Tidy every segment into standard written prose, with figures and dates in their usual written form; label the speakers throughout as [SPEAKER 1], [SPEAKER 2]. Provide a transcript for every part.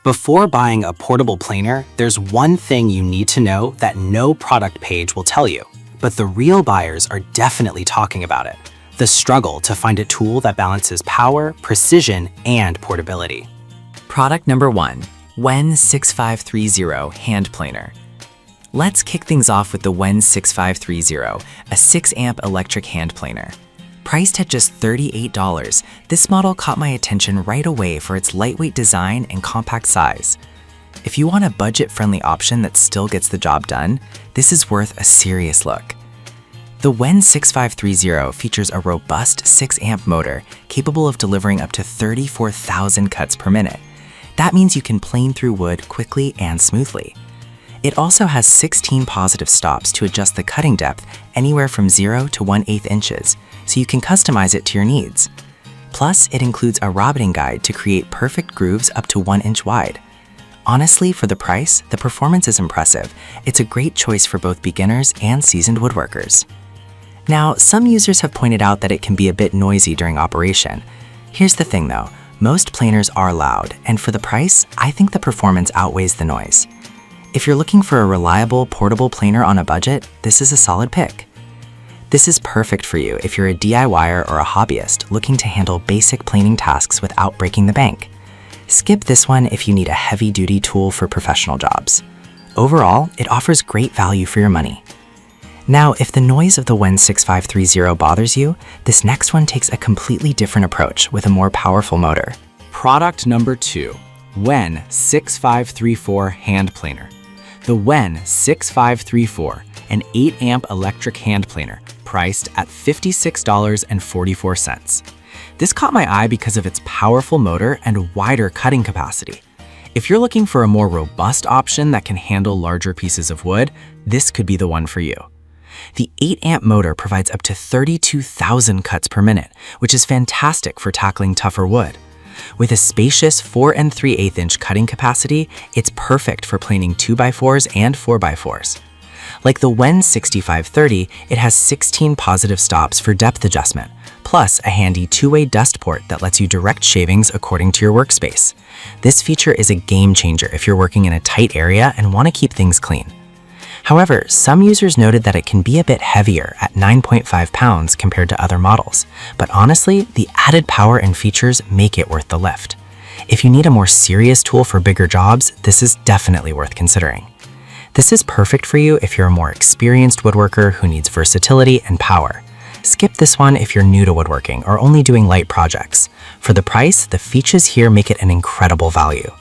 [SPEAKER 1] Before buying a portable planer, there's one thing you need to know that no product page will tell you, but the real buyers are definitely talking about it: the struggle to find a tool that balances power, precision, and portability.
[SPEAKER 2] Product number 1, WEN 6530 Hand Planer. Let's kick things off with the WEN 6530, a 6-amp electric hand planer. Priced at just $38, this model caught my attention right away for its lightweight design and compact size. If you want a budget-friendly option that still gets the job done, this is worth a serious look. The WEN 6530 features a robust 6-amp motor capable of delivering up to 34,000 cuts per minute. That means you can plane through wood quickly and smoothly. It also has 16 positive stops to adjust the cutting depth anywhere from 0 to 1/8 inches, so you can customize it to your needs. Plus, it includes a robbiting guide to create perfect grooves up to 1 inch wide. Honestly, for the price, the performance is impressive. It's a great choice for both beginners and seasoned woodworkers. Now, some users have pointed out that it can be a bit noisy during operation. Here's the thing though, most planers are loud, and for the price, I think the performance outweighs the noise. If you're looking for a reliable, portable planer on a budget, this is a solid pick. This is perfect for you if you're a DIYer or a hobbyist looking to handle basic planing tasks without breaking the bank. Skip this one if you need a heavy-duty tool for professional jobs. Overall, it offers great value for your money. Now, if the noise of the WEN 6530 bothers you, this next one takes a completely different approach with a more powerful motor.
[SPEAKER 1] Product number 2, WEN 6534 Hand Planer. The WEN 6534, an 8-amp electric hand planer, priced at $56.44. This caught my eye because of its powerful motor and wider cutting capacity. If you're looking for a more robust option that can handle larger pieces of wood, this could be the one for you. The 8-amp motor provides up to 32,000 cuts per minute, which is fantastic for tackling tougher wood. With a spacious 4 3/8 inch cutting capacity, it's perfect for planing 2x4s and 4x4s. Like the WEN 6530, it has 16 positive stops for depth adjustment, plus a handy 2-way dust port that lets you direct shavings according to your workspace. This feature is a game changer if you're working in a tight area and want to keep things clean. However, some users noted that it can be a bit heavier at 9.5 pounds compared to other models, but honestly, the added power and features make it worth the lift. If you need a more serious tool for bigger jobs, this is definitely worth considering. This is perfect for you if you're a more experienced woodworker who needs versatility and power. Skip this one if you're new to woodworking or only doing light projects. For the price, the features here make it an incredible value.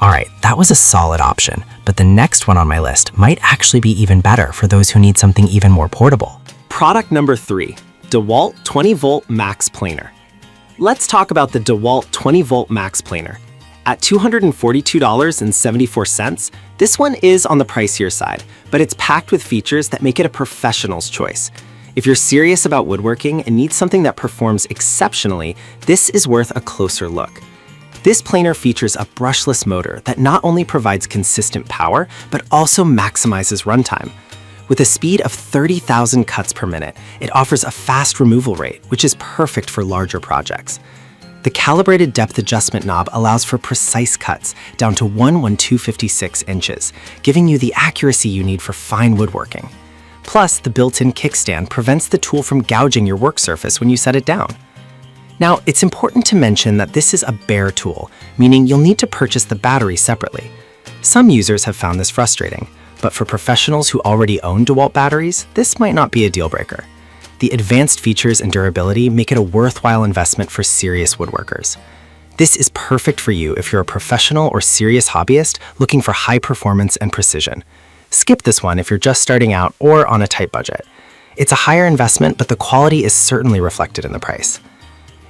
[SPEAKER 1] Alright, that was a solid option, but the next one on my list might actually be even better for those who need something even more portable.
[SPEAKER 3] Product number 3, DeWalt 20-volt Max Planer. Let's talk about the DeWalt 20-volt Max Planer. At $242.74, this one is on the pricier side, but it's packed with features that make it a professional's choice. If you're serious about woodworking and need something that performs exceptionally, this is worth a closer look. This planer features a brushless motor that not only provides consistent power, but also maximizes runtime. With a speed of 30,000 cuts per minute, it offers a fast removal rate, which is perfect for larger projects. The calibrated depth adjustment knob allows for precise cuts down to 1/256 inches, giving you the accuracy you need for fine woodworking. Plus, the built-in kickstand prevents the tool from gouging your work surface when you set it down. Now, it's important to mention that this is a bare tool, meaning you'll need to purchase the battery separately. Some users have found this frustrating, but for professionals who already own DeWalt batteries, this might not be a deal breaker. The advanced features and durability make it a worthwhile investment for serious woodworkers. This is perfect for you if you're a professional or serious hobbyist looking for high performance and precision. Skip this one if you're just starting out or on a tight budget. It's a higher investment, but the quality is certainly reflected in the price.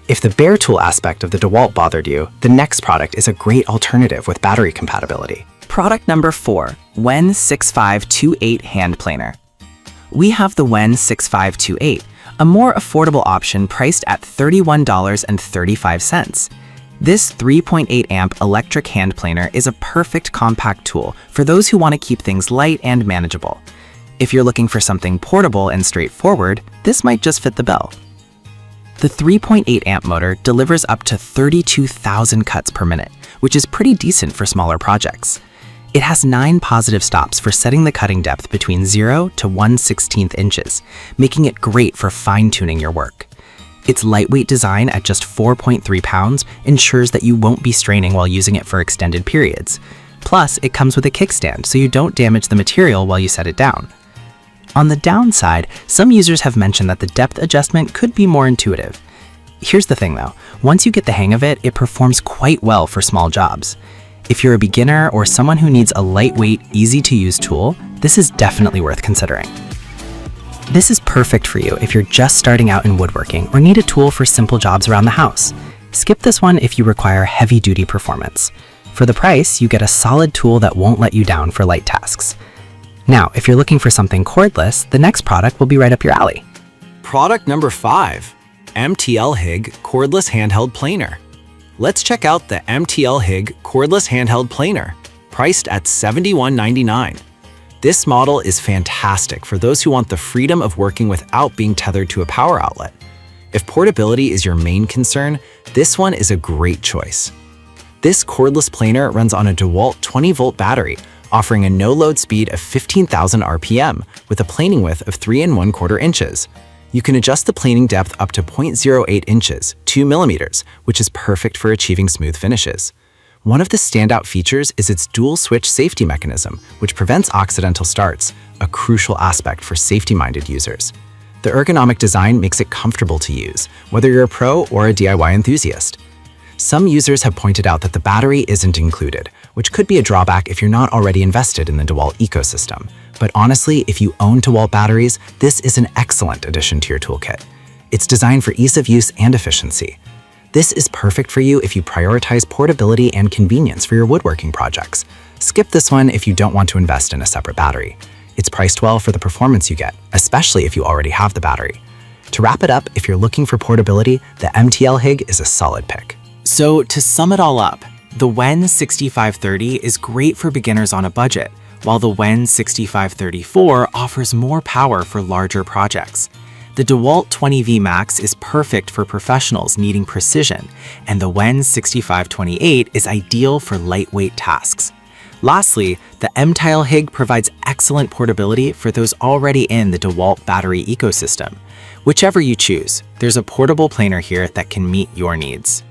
[SPEAKER 3] If the bare tool aspect of the DeWalt bothered you, the next product is a great alternative with battery compatibility.
[SPEAKER 2] Product number 4, WEN 6528 Hand Planer. We have the WEN 6528, a more affordable option priced at $31.35. This 3.8 amp electric hand planer is a perfect compact tool for those who want to keep things light and manageable. If you're looking for something portable and straightforward, this might just fit the bill. The 3.8 amp motor delivers up to 32,000 cuts per minute, which is pretty decent for smaller projects. It has 9 positive stops for setting the cutting depth between 0 to 1/16 inches, making it great for fine-tuning your work. Its lightweight design at just 4.3 pounds ensures that you won't be straining while using it for extended periods. Plus, it comes with a kickstand so you don't damage the material while you set it down. On the downside, some users have mentioned that the depth adjustment could be more intuitive. Here's the thing though, once you get the hang of it, it performs quite well for small jobs. If you're a beginner or someone who needs a lightweight, easy-to-use tool, this is definitely worth considering. This is perfect for you if you're just starting out in woodworking or need a tool for simple jobs around the house. Skip this one if you require heavy-duty performance. For the price, you get a solid tool that won't let you down for light tasks. Now, if you're looking for something cordless, the next product will be right up your alley.
[SPEAKER 1] Product number 5, MTL HIG Cordless Handheld Planer. Let's check out the MTL HIG Cordless Handheld Planer, priced at $71.99. This model is fantastic for those who want the freedom of working without being tethered to a power outlet. If portability is your main concern, this one is a great choice. This cordless planer runs on a DeWalt 20-volt battery, offering a no-load speed of 15,000 RPM with a planing width of 3 1/4 inches. You can adjust the planing depth up to 0.08 inches, 2 millimeters, which is perfect for achieving smooth finishes. One of the standout features is its dual-switch safety mechanism, which prevents accidental starts, a crucial aspect for safety-minded users. The ergonomic design makes it comfortable to use, whether you're a pro or a DIY enthusiast. Some users have pointed out that the battery isn't included, which could be a drawback if you're not already invested in the DeWalt ecosystem. But honestly, if you own DeWalt batteries, this is an excellent addition to your toolkit. It's designed for ease of use and efficiency. This is perfect for you if you prioritize portability and convenience for your woodworking projects. Skip this one if you don't want to invest in a separate battery. It's priced well for the performance you get, especially if you already have the battery. To wrap it up, if you're looking for portability, the MTL HIG is a solid pick.
[SPEAKER 2] So to sum it all up, the WEN 6530 is great for beginners on a budget, while the WEN 6534 offers more power for larger projects. The DeWalt 20V Max is perfect for professionals needing precision, and the WEN 6528 is ideal for lightweight tasks. Lastly, the MTL HIG provides excellent portability for those already in the DeWalt battery ecosystem. Whichever you choose, there's a portable planer here that can meet your needs.